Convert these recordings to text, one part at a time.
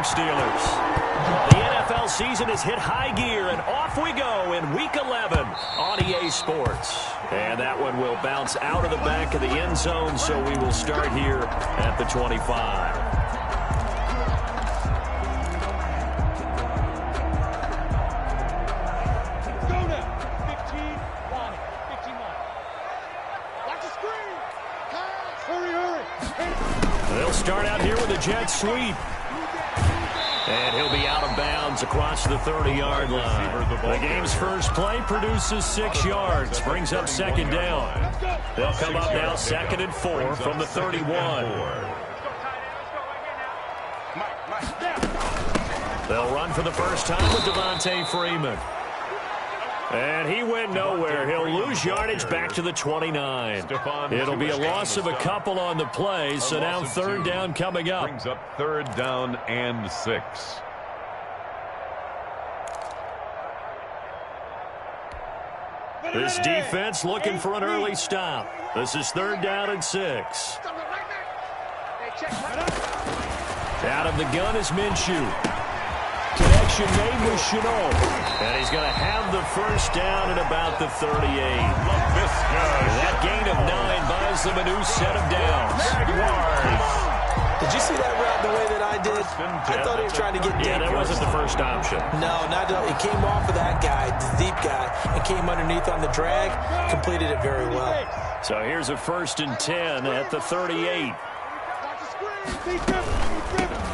Steelers. The NFL season has hit high gear, and off we go in Week 11 on EA Sports. And that one will bounce out of the back of the end zone, so we will start here at the 25. They'll start out here with a jet sweep. And he'll be out of bounds across the 30-yard line. The game's first play produces 6 yards, brings up second down. They'll come up now 2nd and 4 from the 31. They'll run for the first time with Devontae Freeman. And he went nowhere. He'll lose yardage back to the 29. It'll be a loss of a couple on the play, so now 3rd down coming up. Brings up 3rd down and 6. This defense looking for an early stop. This is 3rd down and 6. Out of the gun is Minshew. Connection made with Chenault. And he's going to have the first down at about the 38. That gain of 9 buys them a new set of downs. Did you see that route the way that I did? I thought he was trying to get deep. Yeah, that wasn't the first option. No, not at all. It came off of that guy, the deep guy, and came underneath on the drag. Completed it very well. So here's a 1st and 10 at the 38.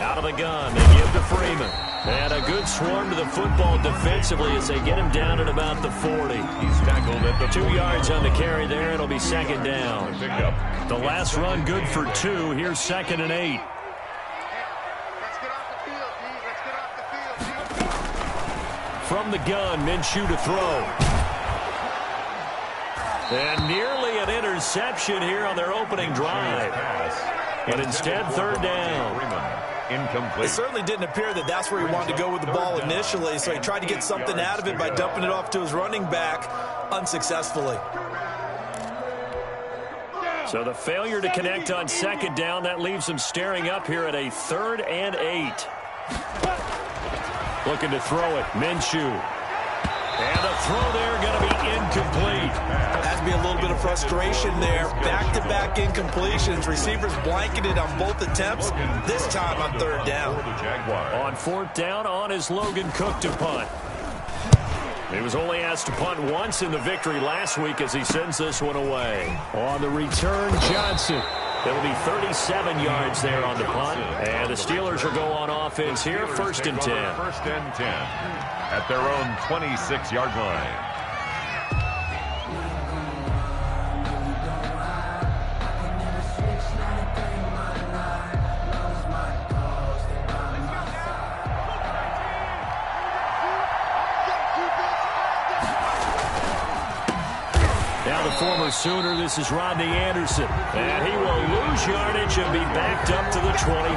Out of the gun, they give to Freeman. And a good swarm to the football defensively as they get him down at about the 40. He's tackled at the 2 yards on the carry there. It'll be 2nd down. The last run good for 2. Here's 2nd and 8. From the gun, Minshew to throw. And nearly an interception here on their opening drive. But instead, 3rd down. Incomplete. It certainly didn't appear that that's where he wanted to go with the ball initially, so he tried to get something out of it by dumping it off to his running back unsuccessfully. So the failure to connect on 2nd down, that leaves him staring up here at a 3rd and 8. Looking to throw it, Minshew. And the throw there going to be incomplete. Has to be a little bit of frustration there. Back-to-back incompletions. Receivers blanketed on both attempts, this time on 3rd down. On 4th down, on is Logan Cook to punt. He was only asked to punt once in the victory last week as he sends this one away. On the return, Johnson. It'll be 37 yards there on the punt. And the Steelers will go on offense here, 1st and 10. 1st and 10 at their own 26-yard line. Former Sooner, this is Rodney Anderson. And he will lose yardage and be backed up to the 24.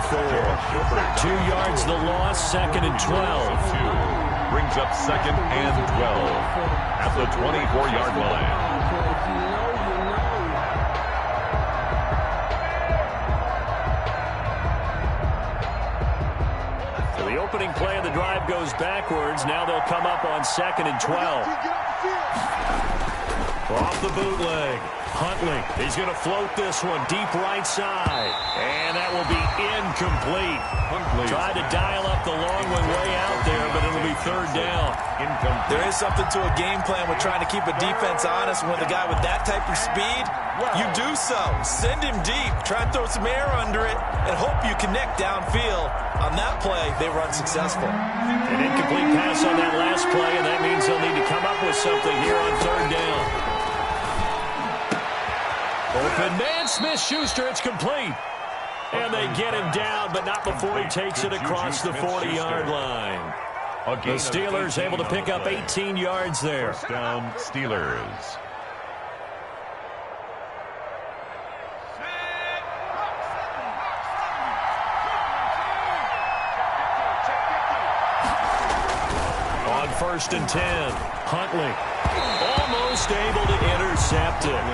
2 yards the loss, 2nd and 12. Brings up 2nd and 12 at the 24-yard line. So the opening play of the drive goes backwards. Now they'll come up on 2nd and 12. Off the bootleg. Huntley. He's going to float this one deep right side. And that will be incomplete. Huntley tried to dial up the long one way out there, but it'll be 3rd down. Incomplete. There is something to a game plan with trying to keep a defense honest. When the guy with that type of speed, you do so. Send him deep. Try and throw some air under it and hope you connect downfield. On that play, they were unsuccessful. An incomplete pass on that last play, and that means they'll need to come up with something here on 3rd down. Open man, Smith-Schuster, it's complete. And they get him down, but not before he takes it across the 40-yard line. The Steelers able to pick up 18 yards there. 1st down, Steelers. On 1st and 10, Huntley almost able to intercept it.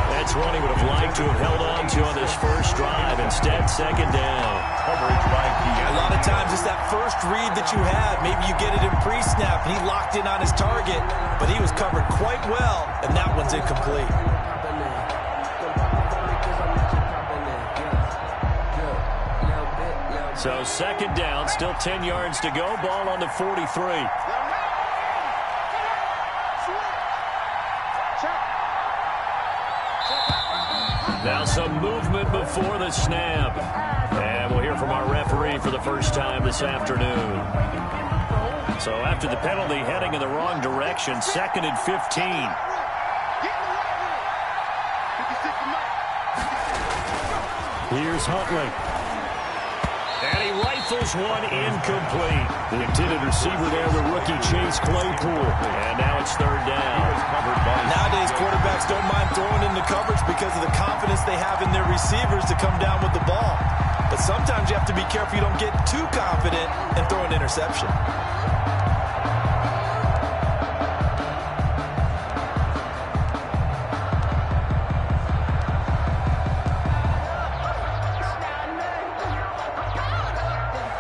That's one he would have liked to have held on to on this first drive. Instead, second down. A lot of times it's that first read that you have. Maybe you get it in pre-snap, and he locked in on his target, but he was covered quite well, and that one's incomplete. So second down, still 10 yards to go. Ball on the 43. Now some movement before the snap. And we'll hear from our referee for the first time this afternoon. So after the penalty, heading in the wrong direction, 2nd and 15. Here's Huntley. And he rifles one incomplete. The intended receiver there, the rookie Chase Claypool. And now it's 3rd down. Nowadays, quarterbacks don't mind throwing into coverage because of the confidence they have in their receivers to come down with the ball. But sometimes you have to be careful you don't get too confident and throw an interception.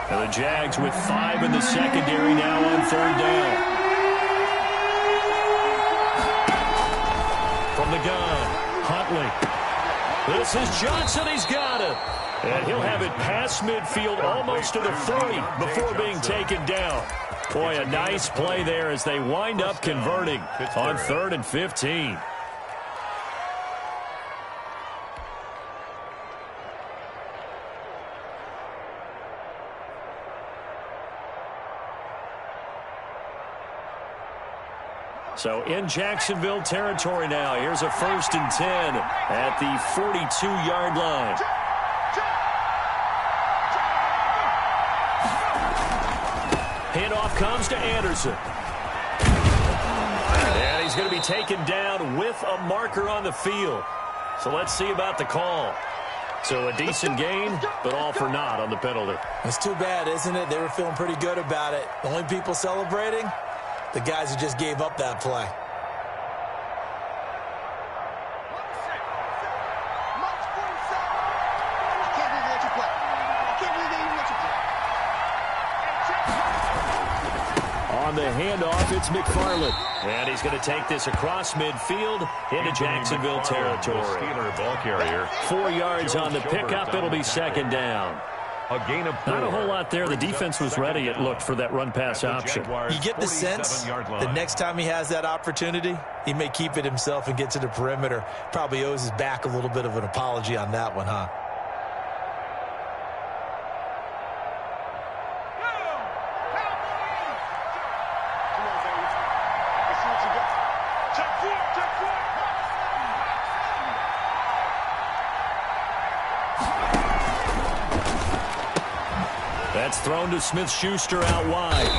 And the Jags with 5 in the secondary now on 3rd down. From the gun, Huntley. This is Johnson. He's got it. And he'll have it past midfield almost to the 30 before being taken down. Boy, a nice play there as they wind up converting on 3rd and 15. So in Jacksonville territory now. Here's a 1st and 10 at the 42-yard line. Handoff comes to Anderson. And he's going to be taken down with a marker on the field. So let's see about the call. So a decent gain, but all for naught on the penalty. It's too bad, isn't it? They were feeling pretty good about it. The only people celebrating, the guys who just gave up that play. On the handoff, it's McFarland. And he's going to take this across midfield into Jacksonville territory. Ball carrier. 4 yards on the pickup. It'll be 2nd down. A gain of 4. Not a whole lot there. The defense was ready, it looked, for that run-pass option. You get the sense the next time he has that opportunity, he may keep it himself and get to the perimeter. Probably owes his back a little bit of an apology on that one, huh? That's thrown to Smith-Schuster out wide.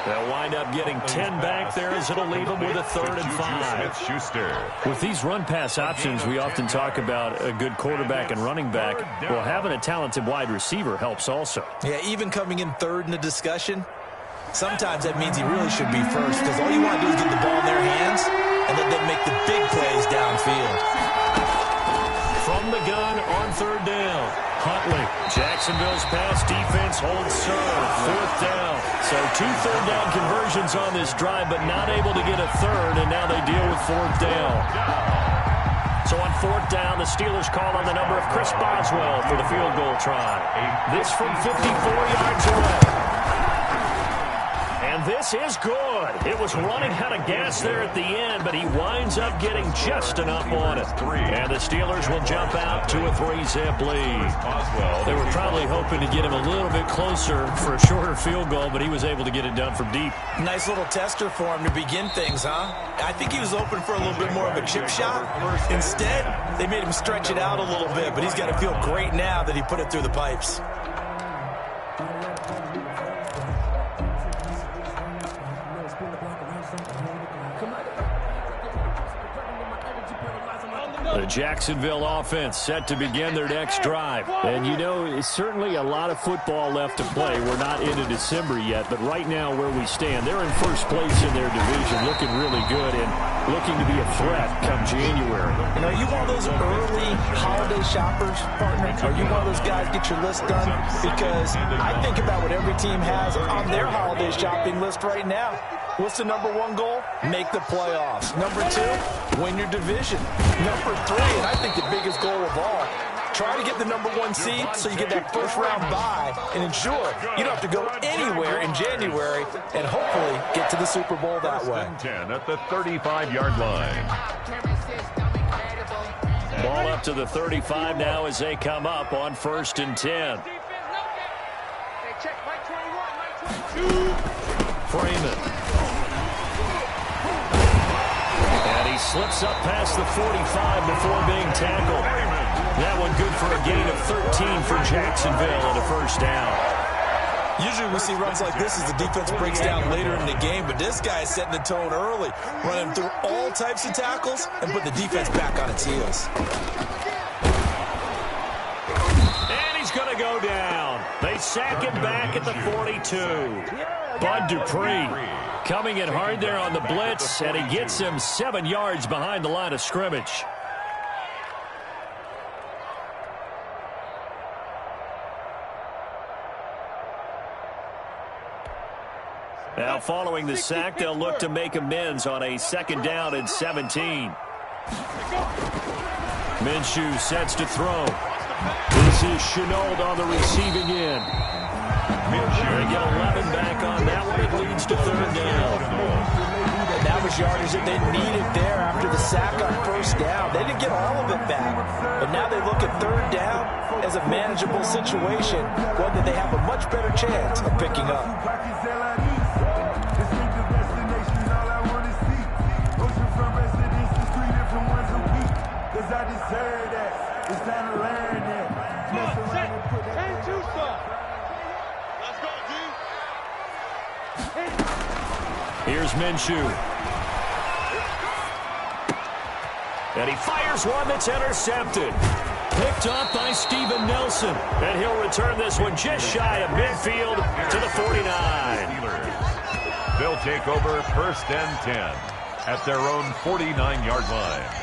They'll wind up getting 10 back there as it'll leave them with a 3rd and 5. With these run-pass options, we often talk about a good quarterback and running back. Well, having a talented wide receiver helps also. Yeah, even coming in 3rd in the discussion, sometimes that means he really should be first because all you want to do is get the ball in their hands and let them make the big plays downfield. From the gun on 3rd down. Huntley. Jacksonville's pass defense holds serve. 4th down. So 2 third-down conversions on this drive, but not able to get a 3rd, and now they deal with 4th down. So on 4th down, the Steelers call on the number of Chris Boswell for the field goal try. This from 54 yards away. And this is good. It was running out of gas there at the end, but he winds up getting just enough on it. And the Steelers will jump out to a 3-zip lead. They were probably hoping to get him a little bit closer for a shorter field goal, but he was able to get it done from deep. Nice little tester for him to begin things, huh? I think he was open for a little bit more of a chip shot. Instead, they made him stretch it out a little bit, but he's got to feel great now that he put it through the pipes. The Jacksonville offense set to begin their next drive. And, you know, it's certainly a lot of football left to play. We're not into December yet, but right now where we stand, they're in first place in their division, looking really good and looking to be a threat come January. And are you one of those early holiday shoppers, partner? Are you one of those guys get your list done? Because I think about what every team has on their holiday shopping list right now. What's the number one goal? Make the playoffs. Number two, win your division. Number three, and I think the biggest goal of all, try to get the number one seed so you get that first round bye and ensure you don't have to go anywhere in January and hopefully get to the Super Bowl that way. 10 at the 35-yard line. Ball up to the 35 now as they come up on 1st and 10. Freeman. And he slips up past the 45 before being tackled. That one good for a gain of 13 for Jacksonville and a first down. Usually we see runs like this as the defense breaks down later in the game, but this guy is setting the tone early, running through all types of tackles and put the defense back on its heels. And he's going to go down. They sack him back at the 42. Bud Dupree coming in hard there on the blitz, and he gets him 7 yards behind the line of scrimmage. Now following the sack, they'll look to make amends on a 2nd down and 17. Minshew sets to throw. This is Chenault on the receiving end. They get 11 back on that one. It leads to 3rd down. And that was yardage that they needed there after the sack on 1st down. They didn't get all of it back. But now they look at 3rd down as a manageable situation, one that they have a much better chance of picking up. Here's Minshew. And he fires one that's intercepted. Picked off by Steven Nelson. And he'll return this one just shy of midfield to the 49. They'll take over 1st and 10 at their own 49-yard line.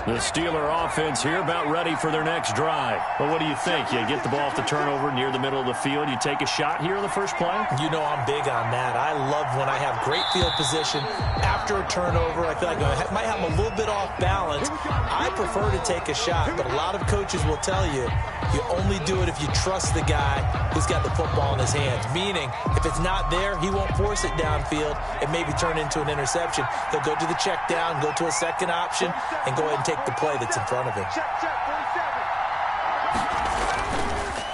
The Steeler offense here about ready for their next drive. Well, what do you think? You get the ball off the turnover near the middle of the field. You take a shot here in the first play? You know I'm big on that. I love when I have great field position after a turnover. I feel like I might have a little bit off balance. I prefer to take a shot, but a lot of coaches will tell you you only do it if you trust the guy who's got the football in his hands. Meaning, if it's not there, he won't force it downfield and maybe turn into an interception. He'll go to the check down, go to a second option, and go ahead and take the play that's in front of him.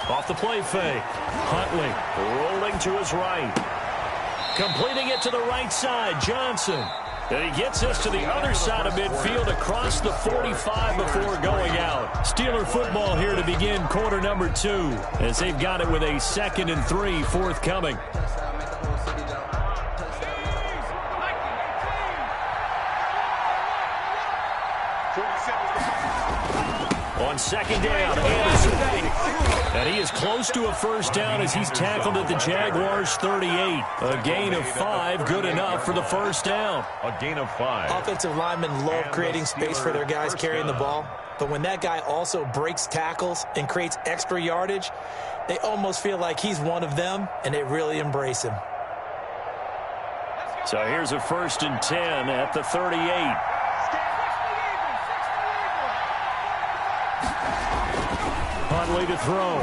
Off the play fake. Huntley rolling to his right. Completing it to the right side. Johnson. And he gets us to the other side of midfield across the 45 before going out. Steeler football here to begin quarter number 2 as they've got it with a 2nd and 3 forthcoming. On 2nd down, Anderson. And he is close to a first down as he's tackled at the Jaguars' 38. A gain of 5, good enough for the first down. A gain of 5. Offensive linemen love creating space for their guys carrying the ball. But when that guy also breaks tackles and creates extra yardage, they almost feel like he's one of them, and they really embrace him. So here's a 1st and 10 at the 38. Huntley to throw.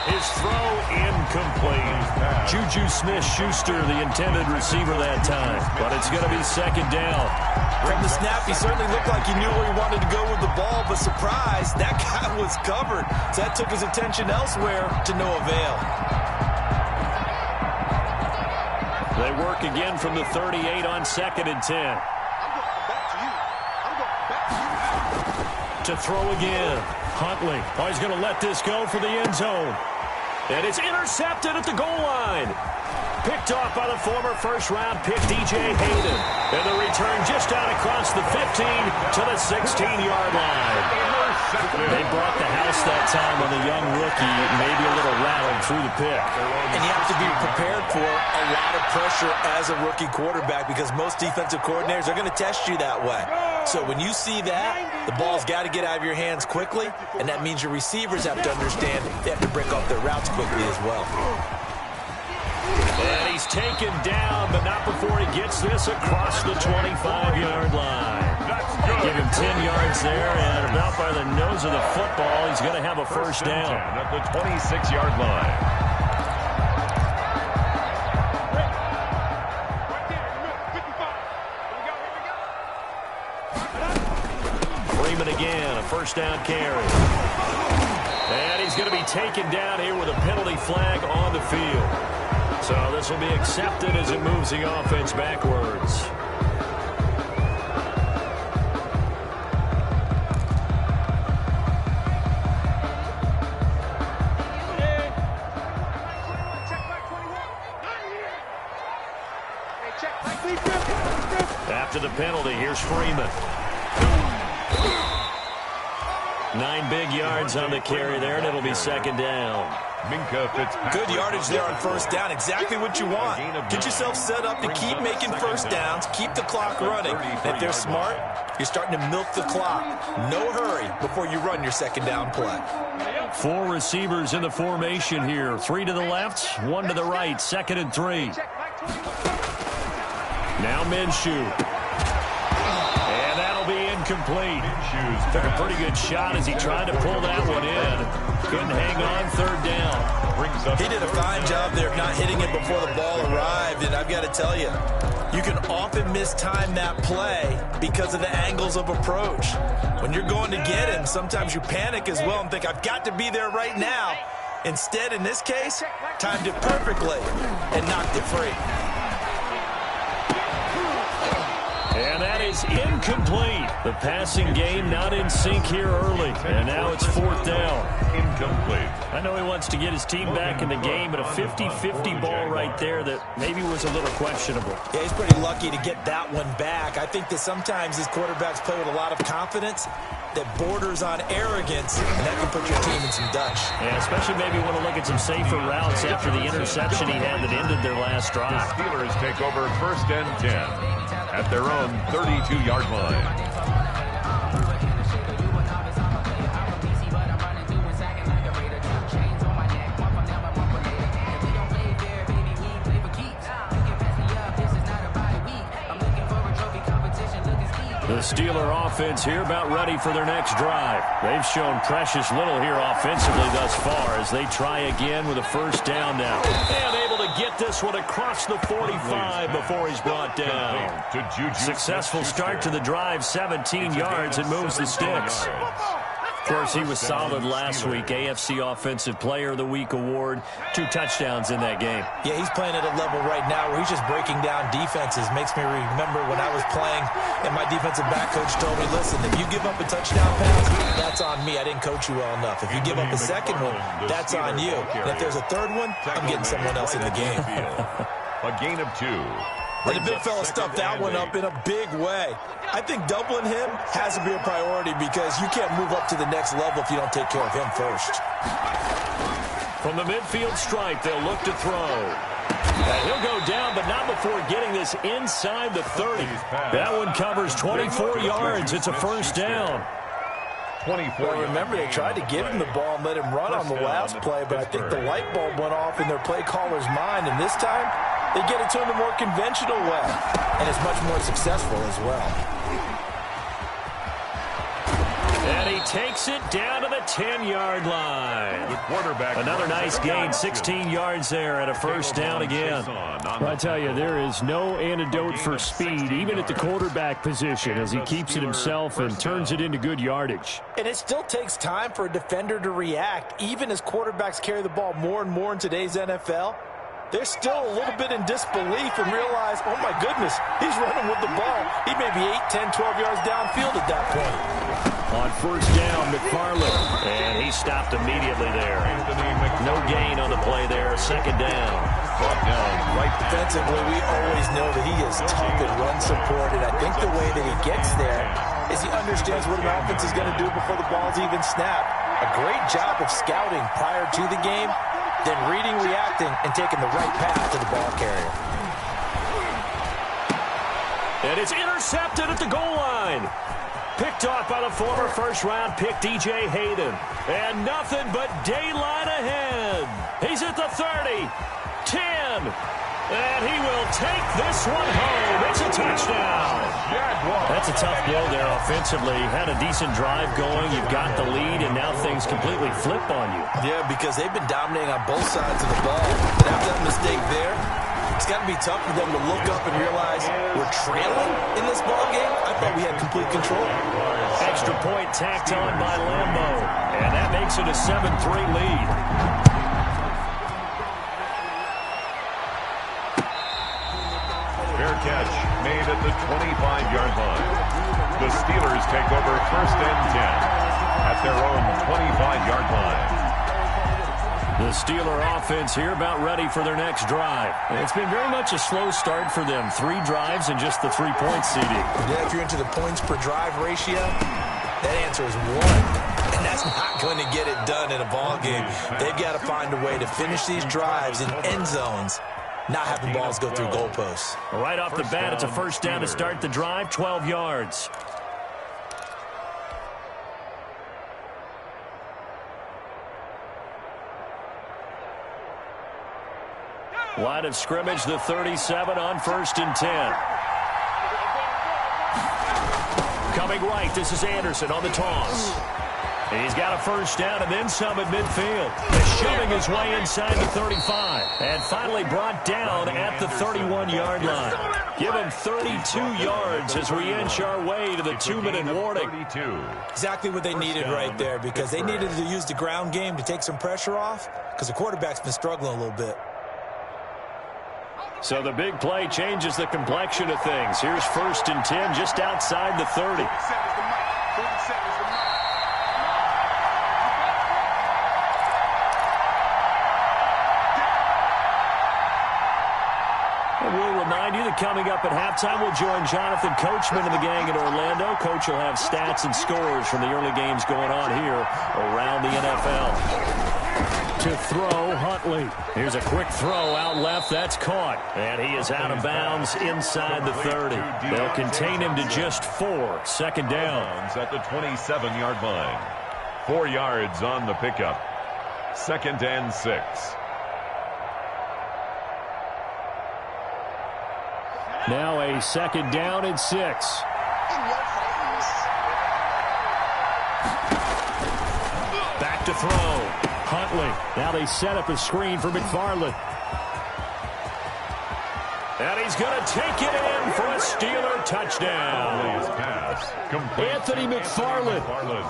His throw incomplete. Juju Smith-Schuster, the intended receiver that time. But it's going to be 2nd down. From the snap, he certainly looked like he knew where he wanted to go with the ball, but surprise, that guy was covered. So that took his attention elsewhere to no avail. They work again from the 38 on 2nd and 10. To throw again. Huntley. Oh, he's going to let this go for the end zone. And it's intercepted at the goal line. Picked off by the former first-round pick, DJ Hayden. And the return just out across the 15 to the 16-yard line. They brought the house that time on the young rookie, maybe a little rattled through the pick. And you have to be prepared for a lot of pressure as a rookie quarterback because most defensive coordinators are going to test you that way. So when you see that, the ball's got to get out of your hands quickly, and that means your receivers have to understand they have to break off their routes quickly as well. And he's taken down, but not before he gets this across the 25-yard line. Give him 10 yards there, and about by the nose of the football, he's going to have a first down. At the 26-yard line. Freeman again, a first down carry. And he's going to be taken down here with a penalty flag on the field. So this will be accepted as it moves the offense backwards. After the penalty, here's Freeman. 9 big yards on the carry there, and it'll be second down. Good yardage there on first down. Exactly what you want. Get yourself set up to keep making first downs, keep the clock running. And if they're smart, you're starting to milk the clock. No hurry before you run your second down play. 4 receivers in the formation here. 3 to the left, 1 to the right. 2nd and 3. Now Minshew. And that'll be incomplete. Took a pretty good shot as he tried to pull that one in. Couldn't hang on, 3rd down. He did a fine job there of not hitting it before the ball arrived. And I've got to tell you, you can often mistime that play because of the angles of approach. When you're going to get him, sometimes you panic as well and think, I've got to be there right now. Instead, in this case, timed it perfectly and knocked it free. And that is incomplete. The passing game not in sync here early. And now it's 4th down. Incomplete. I know he wants to get his team back in the game, but a 50-50 ball right there that maybe was a little questionable. Yeah, he's pretty lucky to get that one back. I think that sometimes his quarterbacks play with a lot of confidence that borders on arrogance, and that can put your team in some Dutch. Yeah, especially maybe want to look at some safer routes after the interception he had that ended their last drive. The Steelers take over 1st and 10 at their own 32-yard line. The Steeler offense here about ready for their next drive. They've shown precious little here offensively thus far as they try again with a first down now. And able to get this one across the 45 before he's brought down. Successful start to the drive, 17 yards, and moves the sticks. Of course, he was solid last week. AFC Offensive Player of the Week award. 2 touchdowns in that game. Yeah, he's playing at a level right now where he's just breaking down defenses. Makes me remember when I was playing and my defensive back coach told me, listen, if you give up a touchdown pass, that's on me. I didn't coach you well enough. If you give up a second one, that's on you. And if there's a third one, I'm getting someone else in the game. A gain of 2. And the big fella stuffed that one up in a big way. I think doubling him has to be a priority because you can't move up to the next level if you don't take care of him first. From the midfield stripe, they'll look to throw. And he'll go down, but not before getting this inside the 30. That one covers 24 yards. It's a first down. Well, remember, they tried to give him the ball and let him run on the last play, but I think the light bulb went off in their play caller's mind, and this time they get it to him a more conventional way, and it's much more successful as well. And he takes it down to the 10-yard line. The quarterback. Another nice gain, 16 yards there at a first down again. Well, I tell you, there is no antidote for speed, even at the quarterback position, as he keeps it himself and turns it into good yardage. And it still takes time for a defender to react, even as quarterbacks carry the ball more and more in today's NFL. they're still a little bit in disbelief and realize, oh my goodness, he's running with the ball. He may be 8, 10, 12 yards downfield at that point. On first down, McFarland. And he stopped immediately there. No gain on the play there. Second down. Brought down right defensively. We always know that he is tough and run support, and I think the way that he gets there is he understands what an offense is going to do before the ball's even snapped. A great job of scouting prior to the game, then reading, reacting, and taking the right path to the ball carrier. And it's intercepted at the goal line. Picked off by the former first-round pick, DJ Hayden. And nothing but daylight ahead. He's at the 30, 10, and he will take this one home. It's a touchdown. That's a tough blow there offensively. Had a decent drive going. You've got the lead, and now things completely flip on you. Yeah, because they've been dominating on both sides of the ball. And after that mistake there, it's got to be tough for them to look up and realize we're trailing in this ball game. I thought we had complete control. Extra point tacked on by Lambo, and that makes it a 7-3 lead. Fair catch made at the 25-yard line. The Steelers take over first and 10 at their own 25-yard line. The Steeler offense here about ready for their next drive. It's been very much a slow start for them. 3 drives and just the 3-point seeding. Yeah, if you're into the points per drive ratio, that answer is 1. And that's not going to get it done in a ball game. They've got to find a way to finish these drives in end zones, not having balls go through goalposts. Right off the bat, it's a first down to start the drive, 12 yards. Line of scrimmage, the 37 on first and 10. Coming right, this is Anderson on the toss. He's got a first down and then some at midfield. He's shoving his way inside the 35. And finally brought down at the 31-yard line. Give him 32 yards as we inch our way to the 2-minute warning. Exactly what they needed right there, because they needed to use the ground game to take some pressure off, because the quarterback's been struggling a little bit. So the big play changes the complexion of things. Here's first and 10 just outside the 30. We'll remind you that coming up at halftime, we'll join Jonathan Coachman and the gang in Orlando. Coach will have stats and scores from the early games going on here around the NFL. To throw, Huntley. Here's a quick throw out left. That's caught. And he is out of bounds inside the 30. They'll contain him to just 4. Second down. At the 27-yard line. 4 yards on the pickup. Second and 6. Now a second down and 6. Back to throw. Huntley. Now they set up a screen for McFarland. And he's going to take it in for a Steeler touchdown. Anthony McFarland,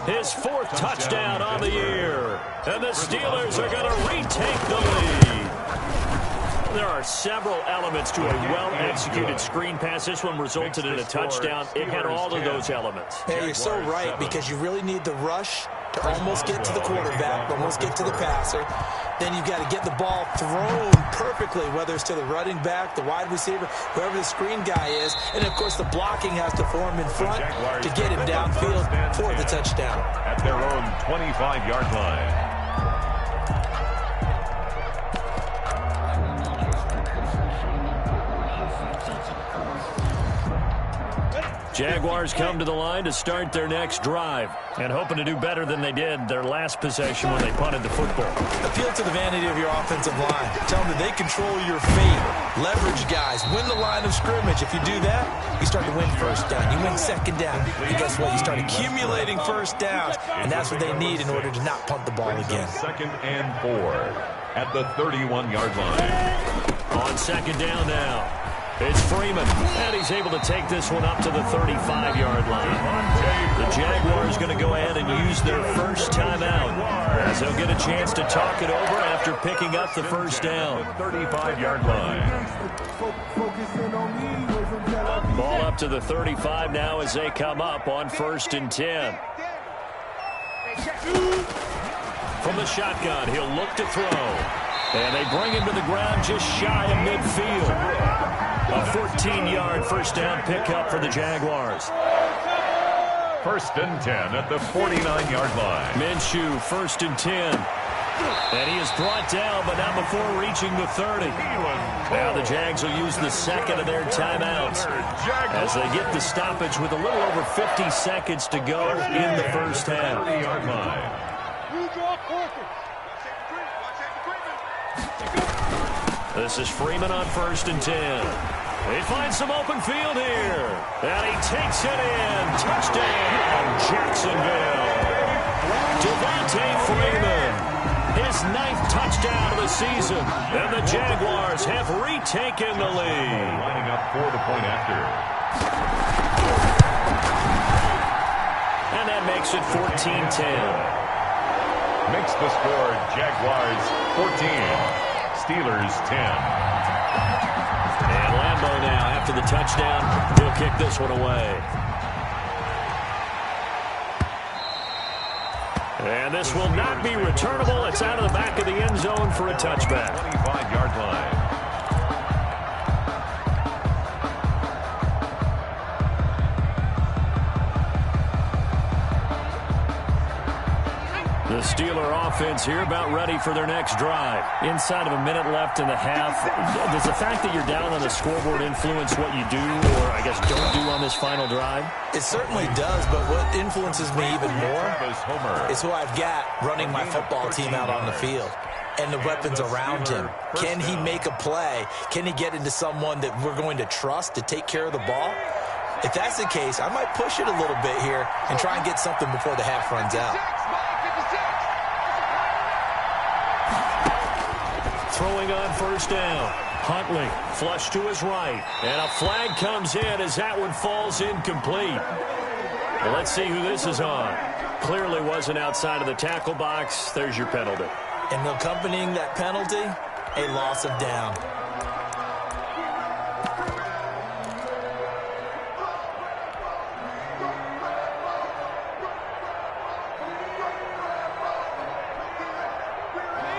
his 4th touchdown on the year. And the Steelers are going to retake the lead. There are several elements to a well-executed screen pass. This one resulted in a touchdown. It had all of those elements. Yeah, you're so right, because you really need the rush to almost get to the quarterback, almost get to the passer. Then you've got to get the ball thrown perfectly, whether it's to the running back, the wide receiver, whoever the screen guy is. And, of course, the blocking has to form in front to get him downfield for the touchdown. At their own 25-yard line. Jaguars come to the line to start their next drive, and hoping to do better than they did their last possession when they punted the football. Appeal to the vanity of your offensive line. Tell them that they control your fate. Leverage guys. Win the line of scrimmage. If you do that, you start to win first down. You win second down. And guess what? You start accumulating first downs, and that's what they need in order to not punt the ball again. Second and 4 at the 31-yard line. On second down now. It's Freeman, and he's able to take this one up to the 35-yard line. The Jaguars going to go ahead and use their first timeout, as they'll get a chance to talk it over after picking up the first down. 35-yard line. Ball up to the 35 now as they come up on 1st and 10. From the shotgun, he'll look to throw. And they bring him to the ground just shy of midfield. A 14-yard first down pickup for the Jaguars. 1st and 10 at the 49-yard line. Minshew, 1st and 10. And he is brought down, but not before reaching the 30. Now the Jags will use the second of their timeouts as they get the stoppage with a little over 50 seconds to go in the first half. 30-yard line. This is Freeman on 1st and 10. He finds some open field here. And he takes it in. Touchdown, Jacksonville. Devontae Freeman, his 9th touchdown of the season. And the Jaguars have retaken the lead. Lining up for the point after. And that makes it 14-10. Makes the score Jaguars 14. Steelers 10. And Lambeau now, after the touchdown, he'll kick this one away. And this will not be returnable. It's out of the back of the end zone for a touchback. 25-yard line. The Steeler offense here about ready for their next drive. Inside of a minute left in the half, does the fact that you're down on the scoreboard influence what you do, or I guess don't do on this final drive? It certainly does, but what influences me even more is who I've got running my football team out on the field and the weapons around him. Can he make a play? Can he get into someone that we're going to trust to take care of the ball? If that's the case, I might push it a little bit here and try and get something before the half runs out. Throwing on 1st down. Huntley, flush to his right. And a flag comes in as that one falls incomplete. Well, let's see who this is on. Clearly wasn't outside of the tackle box. There's your penalty. And accompanying that penalty, a loss of down.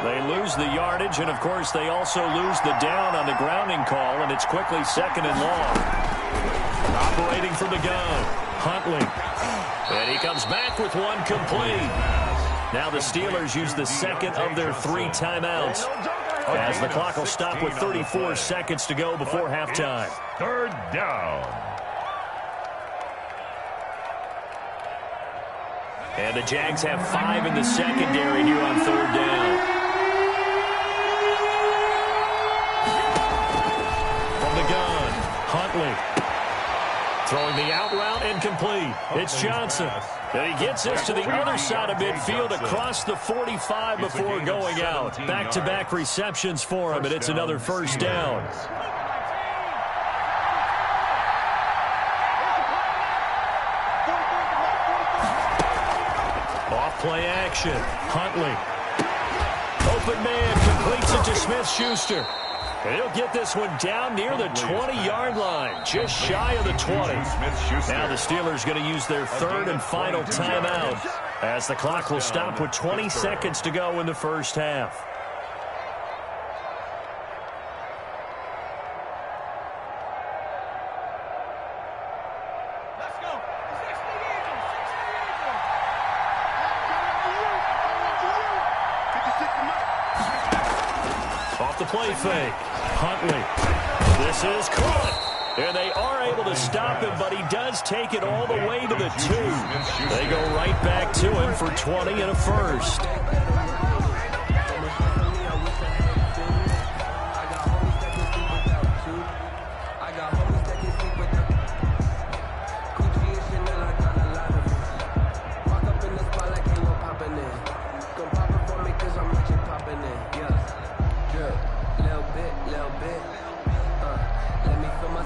They lose the yardage, and, of course, they also lose the down on the grounding call, and it's quickly 2nd and long. Operating from the gun, Huntley. And he comes back with one complete. Now the Steelers use the second of their 3 timeouts, as the clock will stop with 34 seconds to go before halftime. 3rd down. And the Jags have 5 in the secondary here on 3rd down. Huntley throwing the out route incomplete. It's Johnson. And he gets this to the other side of midfield across the 45 before going out. Back-to-back receptions for him, and it's another first down. Off play action. Huntley. Open man completes it to Smith-Schuster. And he'll get this one down near the 20-yard line, just shy of the 20. Now the Steelers going to use their 3rd and final timeout, as the clock will stop with 20 seconds to go in the first half. Off the play fake. Huntley. This is caught. And they are able to stop him, but he does take it all the way to the 2. They go right back to him for 20 and a first. Little bit. Let me feel my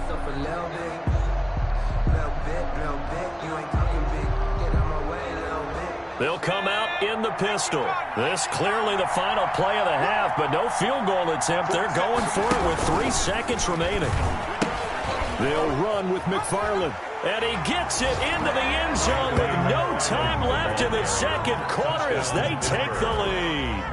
They'll come out in the pistol. This clearly the final play of the half, but no field goal attempt. They're going for it with 3 seconds remaining. They'll run with McFarland. And he gets it into the end zone with no time left in the second quarter as they take the lead.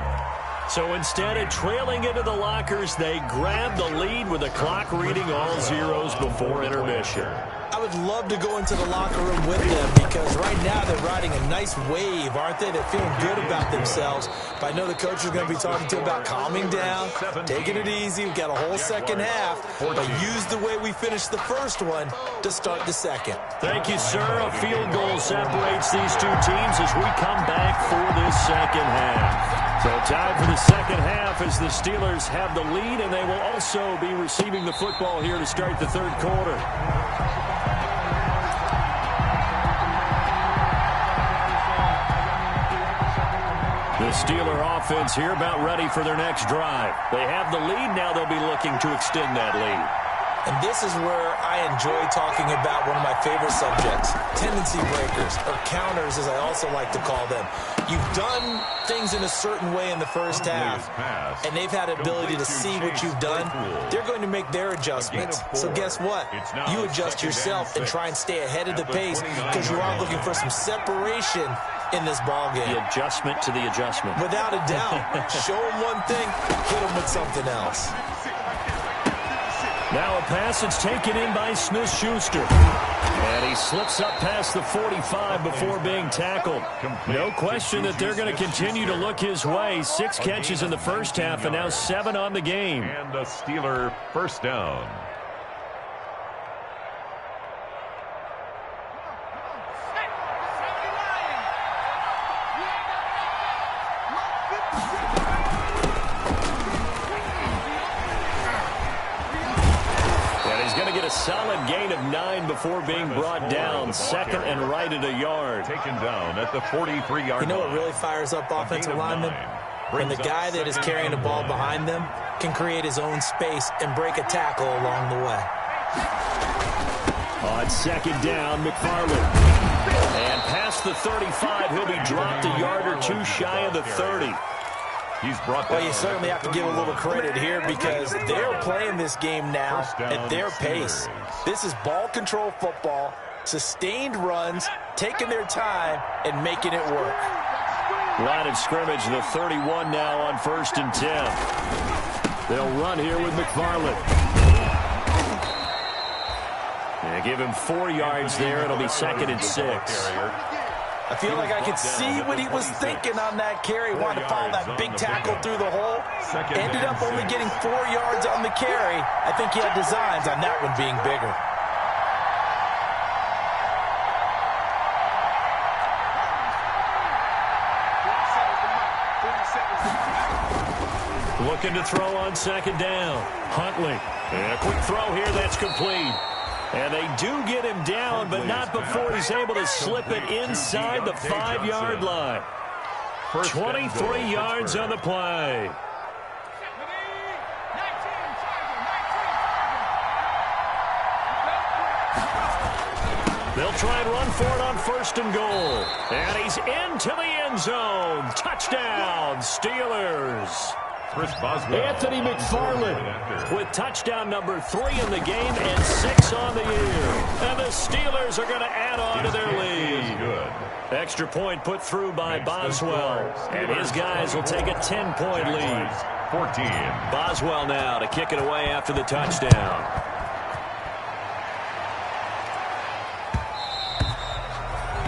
So instead of trailing into the lockers, they grab the lead with the clock reading all zeros before intermission. I would love to go into the locker room with them because right now they're riding a nice wave, aren't they? They're feeling good about themselves. But I know the coach is going to be talking to them about calming down, taking it easy. We've got a whole second half, but use the way we finished the first one to start the second. Thank you, sir. A field goal separates these two teams as we come back for this second half. So time for the second half as the Steelers have the lead, and they will also be receiving the football here to start the third quarter. The Steeler offense here about ready for their next drive. They have the lead. Now they'll be looking to extend that lead. And this is where I enjoy talking about one of my favorite subjects, tendency breakers, or counters as I also like to call them. You've done things in a certain way in the first half, and they've had ability to see what you've done. They're going to make their adjustments. So guess what? You adjust yourself and try and stay ahead of the pace because you are looking for some separation in this ballgame. The adjustment to the adjustment. Without a doubt. Show them one thing, hit them with something else. Now a pass that's taken in by Smith-Schuster. And he slips up past the 45 before being tackled. No question that they're going to continue to look his way. 6 catches in the first half and now 7 on the game. And a Steeler first down. Solid gain of 9 before being brought down. Second and right at a yard. Taken down at the 43-yard line. You know what really fires up offensive linemen? When the guy that is carrying the ball behind them can create his own space and break a tackle along the way. On second down, McFarland. And past the 35, he'll be dropped a yard or 2 shy of the 30. Well, you certainly have to give a little credit here because they're playing this game now at their pace. This is ball control football, sustained runs, taking their time, and making it work. Line of scrimmage, the 31 now on 1st and 10. They'll run here with McFarland. They give him 4 yards there. It'll be 2nd and 6. I feel like I could see what he was thinking on that carry. Wanted to follow that big tackle through the hole. Ended up only getting 4 yards on the carry. I think he had designs on that one being bigger. Looking to throw on second down. Huntley. And a quick throw here that's complete. And they do get him down, but not before he's able to slip it inside the 5-yard line. 23 yards on the play. They'll try and run for it on 1st and goal. And he's into the end zone. Touchdown, Steelers. Anthony McFarland with touchdown number 3 in the game and 6 on the year. And the Steelers are going to add on to their lead. Extra point put through by Boswell. And his guys will take a 10-point lead. 14. Boswell now to kick it away after the touchdown.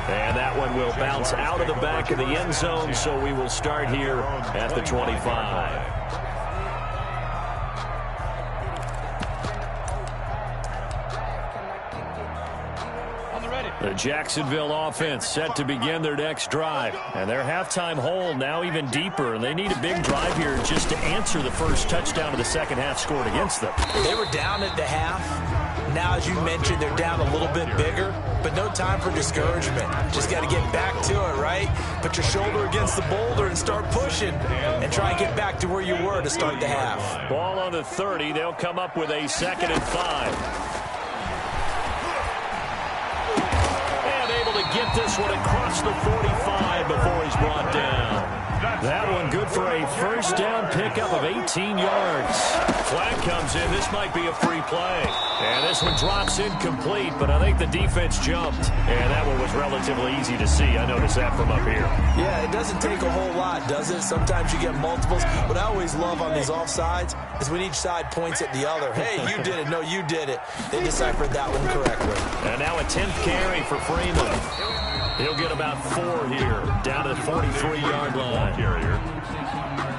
And that one will bounce out of the back of the end zone, so we will start here at the 25. The Jacksonville offense set to begin their next drive. And their halftime hole now even deeper. And they need a big drive here just to answer the first touchdown of the second half scored against them. They were down at the half. Now, as you mentioned, they're down a little bit bigger, but no time for discouragement. Just got to get back to it, right? Put your shoulder against the boulder and start pushing and try and get back to where you were to start the half. Ball on the 30. They'll come up with a 2nd and 5. get this one across the 45 before he's brought down. That one good for a first down pickup of 18 yards. Flag comes in. This might be a free play. And this one drops incomplete, but I think the defense jumped. And that one was relatively easy to see. I noticed that from up here. Yeah, it doesn't take a whole lot, does it? Sometimes you get multiples. What I always love on these offsides is when each side points at the other. Hey, you did it. No, you did it. They deciphered that one correctly. And now a 10th carry for Freeman. He'll get about 4 here, down to the 43-yard line.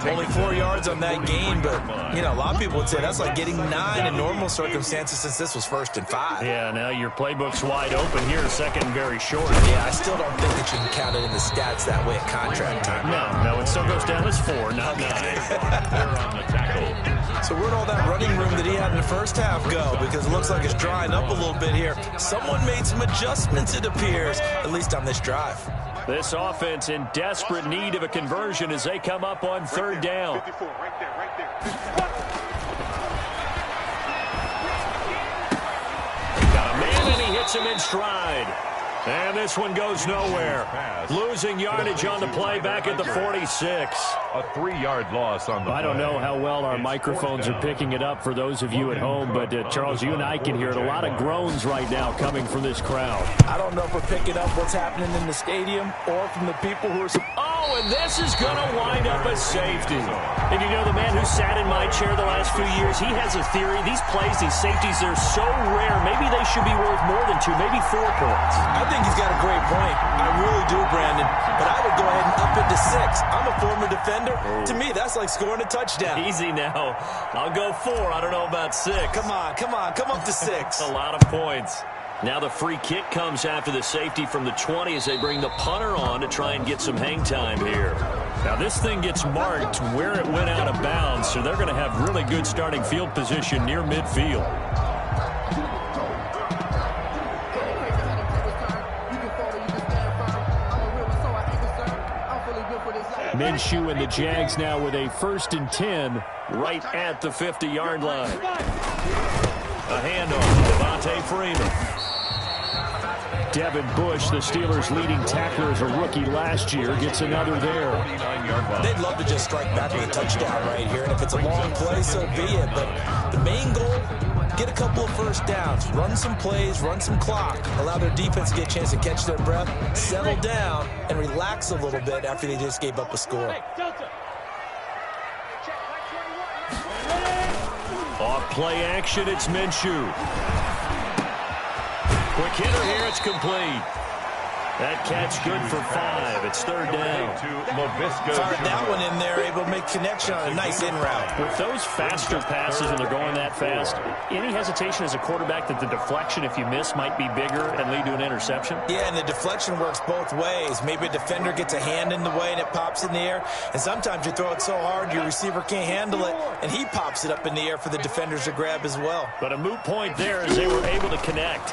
Only 4 yards on that gain, but, you know, a lot of people would say that's like getting 9 in normal circumstances since this was 1st and 5. Yeah, now your playbook's wide open here, 2nd and very short. Yeah, I still don't think that you can count it in the stats that way at contract time. No, it still goes down as 4, not 9. They're on the tackle. So where'd all that running room that he had in the first half go? Because it looks like it's drying up a little bit here. Someone made some adjustments, it appears, at least on this drive. This offense in desperate need of a conversion as they come up on 3rd down. Got a man and he hits him in stride. And this one goes nowhere. Losing yardage on the play back at the 46. A 3-yard loss on the play. I don't know how well our microphones are picking it up for those of you at home, but Charles, you and I can hear it. A lot of groans right now coming from this crowd. I don't know if we're picking up what's happening in the stadium or from the people who are... Oh, and this is going to wind up as safety. And you know, the man who sat in my chair the last few years, he has a theory. These plays, these safeties, they're so rare. Maybe they should be worth more than 2, maybe 4 points. I think he's got a great point. I really do, Brandon. But I would go ahead and up it to 6. I'm a former defender. To me, that's like scoring a touchdown. Easy now. I'll go 4. I don't know about 6. Come on. Come up to 6. A lot of points. Now the free kick comes after the safety from the 20 as they bring the punter on to try and get some hang time here. Now this thing gets marked where it went out of bounds, so they're going to have really good starting field position near midfield. Minshew and the Jags now with a 1st and 10 right at the 50-yard line. A handoff, Devontae Freeman. Devin Bush, the Steelers' leading tackler as a rookie last year, gets another there. They'd love to just strike back with a touchdown right here, and if it's a long play, so be it. But the main goal, get a couple of first downs, run some plays, run some clock, allow their defense to get a chance to catch their breath, settle down, and relax a little bit after they just gave up a score. Off play action, it's Minshew. Quick hitter here, it's complete. That catch good for 5. It's 3rd down. Fired that one in there, able to make connection on a nice in route. With those faster passes when they're going that fast, any hesitation as a quarterback that the deflection, if you miss, might be bigger and lead to an interception? Yeah, and the deflection works both ways. Maybe a defender gets a hand in the way and it pops in the air. And sometimes you throw it so hard your receiver can't handle it, and he pops it up in the air for the defenders to grab as well. But a moot point there as they were able to connect.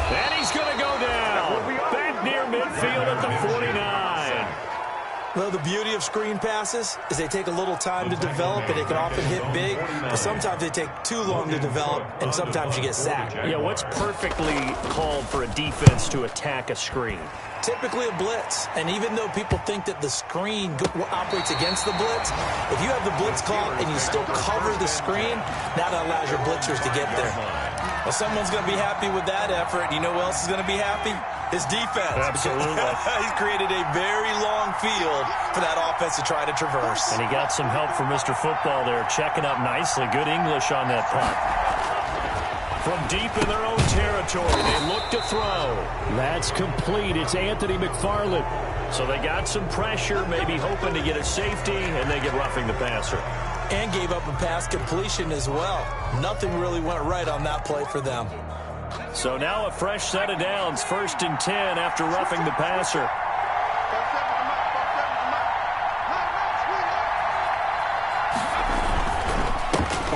And he's going to go down. Back near midfield at the 49. Well, the beauty of screen passes is they take a little time to develop, and they can often hit big, but sometimes they take too long to develop, and sometimes you get sacked. Yeah, what's perfectly called for a defense to attack a screen? Typically a blitz, and even though people think that the screen operates against the blitz, if you have the blitz call and you still cover the screen, that allows your blitzers to get there. Well, someone's going to be happy with that effort. You know who else is going to be happy? His defense. Absolutely. He's created a very long field for that offense to try to traverse. And he got some help from Mr. Football there, checking up nicely. Good English on that punt. From deep in their own territory, they look to throw. That's complete. It's Anthony McFarland. So they got some pressure, maybe hoping to get a safety, and they get roughing the passer. And gave up a pass completion as well. Nothing really went right on that play for them. So now a fresh set of downs, 1st and 10 after roughing the passer.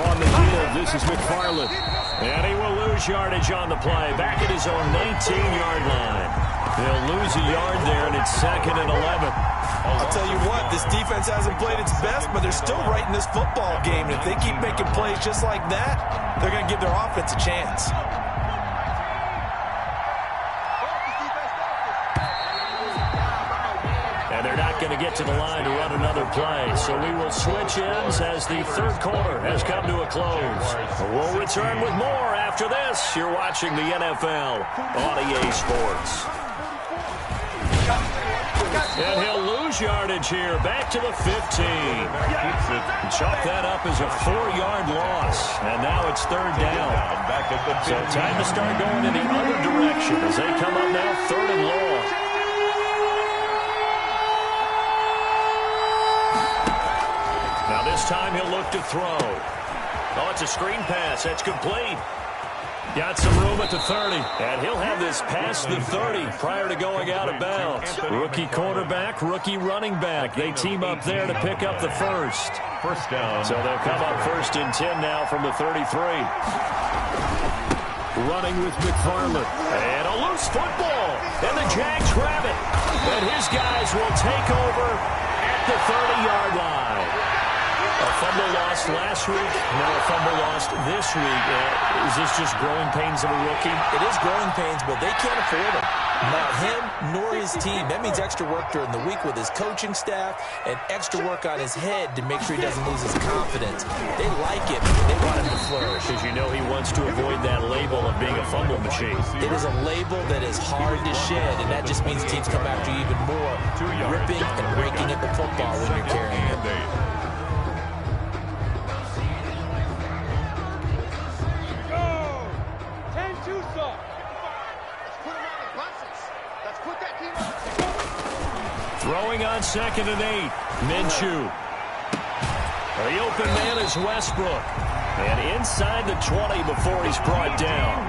On the give, this is McFarland. And he will lose yardage on the play. Back at his own 19-yard line. They'll lose a yard there, and it's 2nd and 11. I'll tell you what, this defense hasn't played its best, but they're still right in this football game. And if they keep making plays just like that, they're going to give their offense a chance. going to get to the line to run another play. So we will switch ends as the third quarter has come to a close. We'll return with more after this. You're watching the NFL on EA Sports. And he'll lose yardage here. Back to the 15. Chalk that up as a 4-yard loss. And now it's third down. So time to start going in the other direction as they come up now third and long. Now this time he'll look to throw. Oh, it's a screen pass. That's complete. Got some room at the 30. And he'll have this past the 30 prior to going out of bounds. Rookie quarterback, rookie running back. They team up there to pick up the first. First down. So they'll come up first and 10 now from the 33. Running with McFarland. And a loose football. And the Jags grab it. And his guys will take over at the 30-yard line. A fumble lost last week, now a fumble lost this week. Is this just growing pains of a rookie? It is growing pains, but they can't afford them. Not him nor his team. That means extra work during the week with his coaching staff and extra work on his head to make sure he doesn't lose his confidence. They like it. They want him to flourish. Because you know he wants to avoid that label of being a fumble machine. It is a label that is hard to shed, and that just means teams come after you even more, ripping and raking at the football when you're carrying it. Throwing on 2nd and 8. Minshew. The open man is Westbrook. And inside the 20 before he's brought down.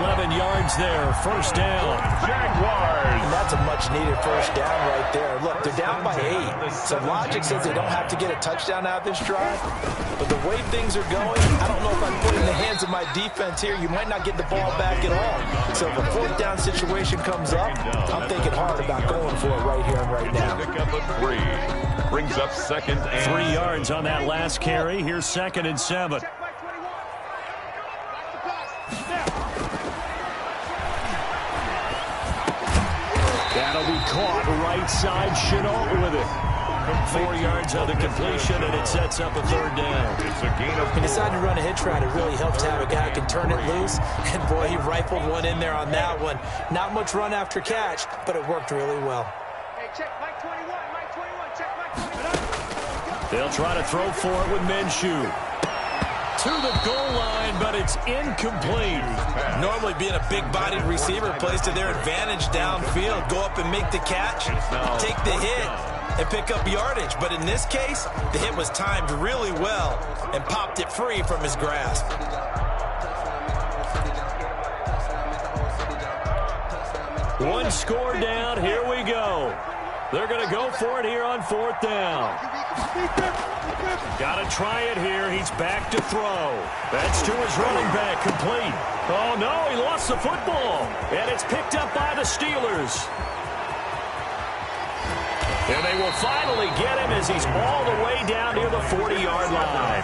11 yards there. First down. Jaguars. And that's a much-needed first down right there. Look, they're down by 8. So logic says they don't have to get a touchdown out of this drive. But the way things are going, I don't know if I put it in the hands of my defense here. You might not get the ball back at all. So if a fourth down situation comes up, I'm thinking hard about going for it right here and right now. Pick up a 3. Brings up 2nd and 3 yards on that last carry. Here's 2nd and 7. That'll be caught right side. Chenault with it. 4 yards on the completion, and it sets up a third down. It's a gain of 4. He decided to run a hitch route. It really helped to have a guy who can turn it loose. And, boy, he rifled one in there on that one. Not much run after catch, but it worked really well. Hey, check Mike 21. Mike 21. Check Mike 21. They'll try to throw for it with Minshew. To the goal line, but it's incomplete. Normally being a big-bodied receiver plays to their advantage downfield. Go up and make the catch, take the hit, and pick up yardage. But in this case, the hit was timed really well and popped it free from his grasp. One score down. Here we go. They're going to go for it here on 4th down. Got to try it here. He's back to throw. That's to his running back. Complete. Oh, no, he lost the football. And it's picked up by the Steelers. And they will finally get him as he's all the way down near the 40-yard line.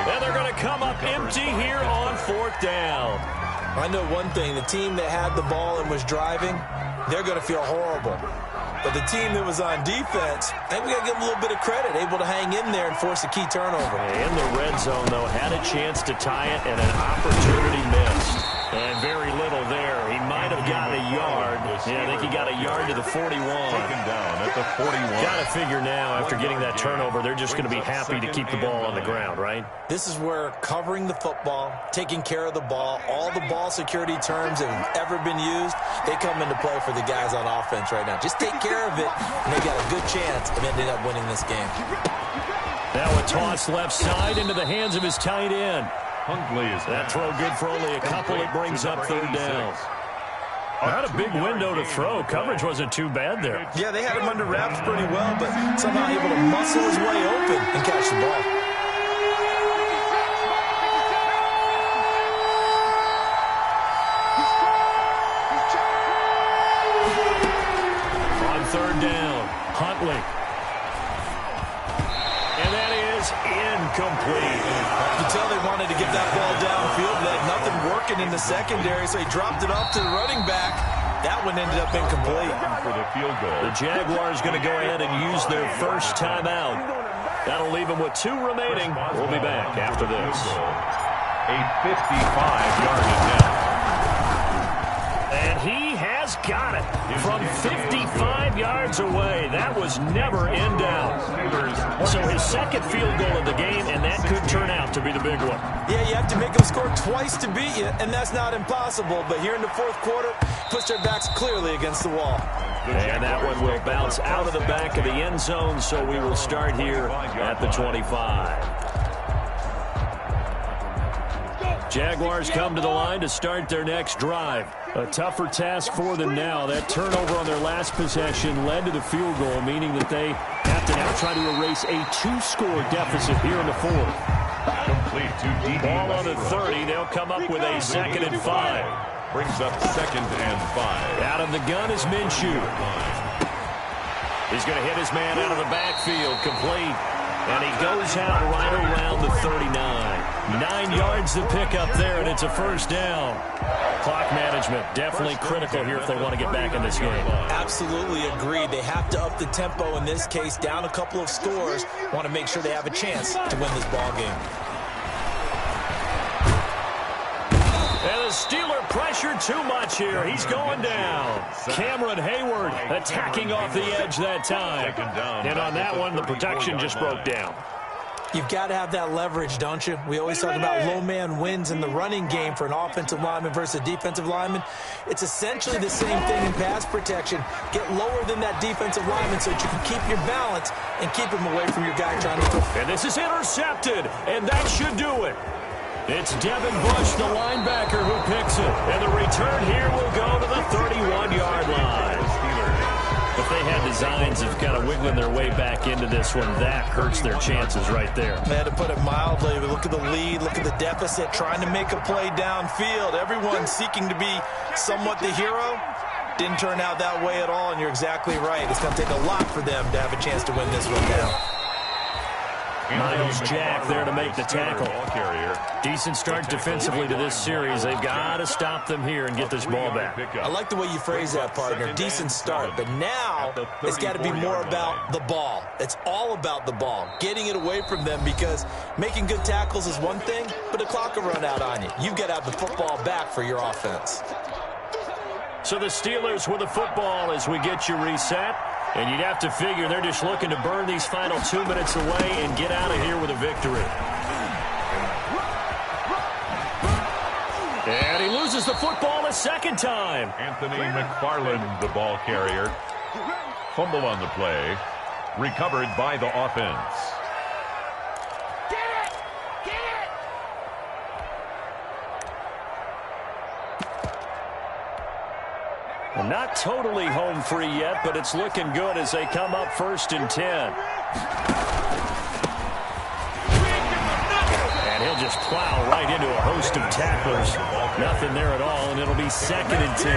And they're going to come up empty here on 4th down. I know one thing. The team that had the ball and was driving, they're going to feel horrible. But the team that was on defense, I think we got to give them a little bit of credit, able to hang in there and force a key turnover. In the red zone, though, had a chance to tie it, and an opportunity missed. And very little there. He might have gotten a yard. Yeah, I think he got a yard to the 41. Taken down at the 41. Got to figure now, after getting that turnover, they're just going to be happy to keep the ball on the ground, right? This is where covering the football, taking care of the ball, all the ball security terms that have ever been used, they come into play for the guys on offense right now. Just take care of it, and they got a good chance of ending up winning this game. Now a toss left side into the hands of his tight end. That throw good for only a couple. It brings up third down. Not a big window to throw. Coverage wasn't too bad there. Yeah, they had him under wraps pretty well, but somehow able to muscle his way open and catch the ball. On third down, Huntley. And that is incomplete. You can tell they wanted to get that ball downfield. They had nothing working in the secondary, so he dropped it off to the running back. That one ended up incomplete. For the field goal. The Jaguars going to go ahead and use their first timeout. That'll leave them with 2 remaining. We'll be back after this. A 55-yard attempt. And he has got it from 55 yards away. That was never in doubt. So his second field goal of the game, and that could turn out to be the big one. Yeah, you have to make them score twice to beat you, and that's not impossible. But here in the fourth quarter, puts their backs clearly against the wall. And that one will bounce out of the back of the end zone, so we will start here at the 25. Jaguars come to the line to start their next drive. A tougher task for them now. That turnover on their last possession led to the field goal, meaning that they have to now try to erase a 2-score deficit here in the fourth. Complete to DD. Ball on the 30. They'll come up with a 2nd and 5. Brings up 2nd and 5. Out of the gun is Minshew. He's going to hit his man out of the backfield, complete. And he goes out right around the 39. 9 yards to pick up there, and it's a first down. Clock management definitely critical here if they want to get back in this game. Absolutely agreed. They have to up the tempo in this case, down a couple of scores. Want to make sure they have a chance to win this ball game. And the Steeler pressure too much here. He's going down. Cameron Hayward attacking off the edge that time. And on that one, the protection just broke down. You've got to have that leverage, don't you? We always talk about low man wins in the running game for an offensive lineman versus a defensive lineman. It's essentially the same thing in pass protection. Get lower than that defensive lineman so that you can keep your balance and keep him away from your guy trying to throw. And this is intercepted, and that should do it. It's Devin Bush, the linebacker, who picks it. And the return here will go to the 31-yard line. If they had designs of kind of wiggling their way back into this one, that hurts their chances right there. They had to put it mildly. Look at the lead, look at the deficit, trying to make a play downfield. Everyone seeking to be somewhat the hero. Didn't turn out that way at all, and you're exactly right. It's going to take a lot for them to have a chance to win this one now. Miles Jack there to make the tackle. Decent start defensively to this series. They've got to stop them here and get this ball back. I like the way you phrase that, partner. Decent start. But now it's got to be more about the ball. It's all about the ball. Getting it away from them, because making good tackles is one thing, but the clock will run out on you. You've got to have the football back for your offense. So the Steelers with the football as we get you reset. And you'd have to figure they're just looking to burn these final 2 minutes away and get out of here with a victory. And he loses the football a second time. Anthony McFarland, the ball carrier. Fumble on the play. Recovered by the offense. Well, not totally home free yet, but it's looking good as they come up 1st and 10. And he'll just plow right into a host of tacklers. Nothing there at all, and it'll be 2nd and 10.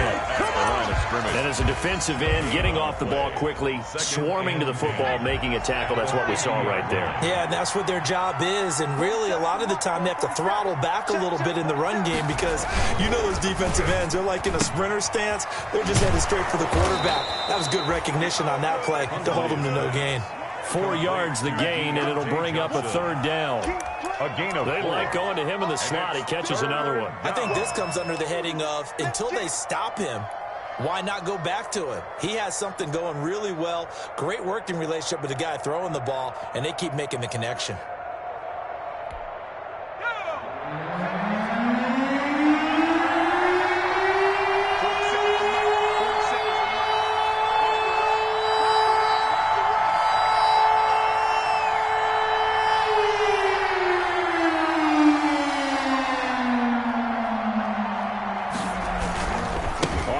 And as a defensive end, getting off the ball quickly, swarming to the football, making a tackle, that's what we saw right there. Yeah, and that's what their job is, and really a lot of the time they have to throttle back a little bit in the run game, because you know those defensive ends, they're like in a sprinter stance. They're just headed straight for the quarterback. That was good recognition on that play to hold them to no gain. 4 yards the gain, and it'll bring up a 3rd down. They like going to him in the slot. He catches another one. I think this comes under the heading of, until they stop him, why not go back to him? He has something going really well. Great working relationship with the guy throwing the ball, and they keep making the connection.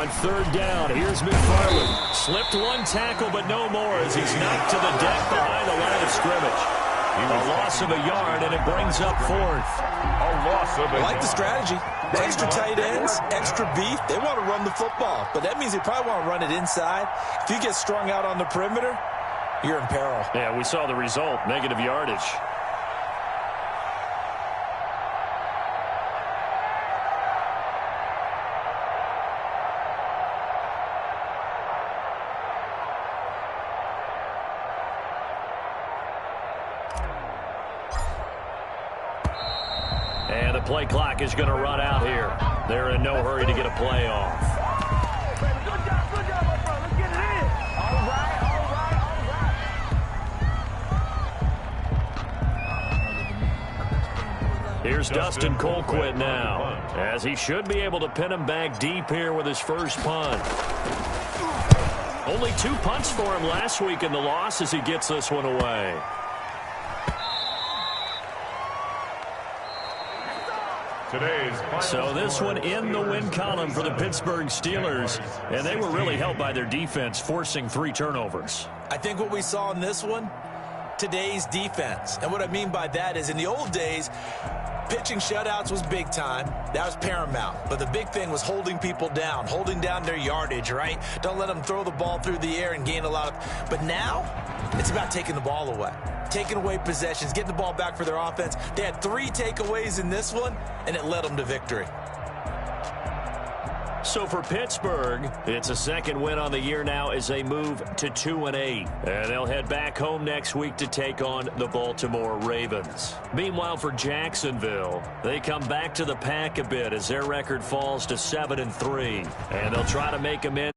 On 3rd down, here's McFarland. Slipped one tackle, but no more as he's knocked to the deck behind the line of scrimmage. A loss of a yard, and it brings up 4th. A loss of a I like the strategy. Extra tight ends, extra beef. They want to run the football, but that means they probably want to run it inside. If you get strung out on the perimeter, you're in peril. Yeah, we saw the result, negative yardage. And the play clock is going to run out here. They're in no hurry to get a play off. Good job, my brother. Let's get it in. All right. Here's Dustin Colquitt now, as he should be able to pin him back deep here with his first punt. Only 2 punts for him last week in the loss as he gets this one away. So this one in the win column for the Pittsburgh Steelers, and they were really helped by their defense, forcing 3 turnovers. I think what we saw in this one, today's defense. And what I mean by that is in the old days, pitching shutouts was big time. That was paramount. But the big thing was holding people down, holding down their yardage, right? Don't let them throw the ball through the air and gain a lot of... But now, it's about taking the ball away. Taking away possessions, getting the ball back for their offense. They had 3 takeaways in this one, and it led them to victory. So for Pittsburgh, it's a second win on the year now as they move to 2-8. And they'll head back home next week to take on the Baltimore Ravens. Meanwhile, for Jacksonville, they come back to the pack a bit as their record falls to 7-3. And they'll try to make amends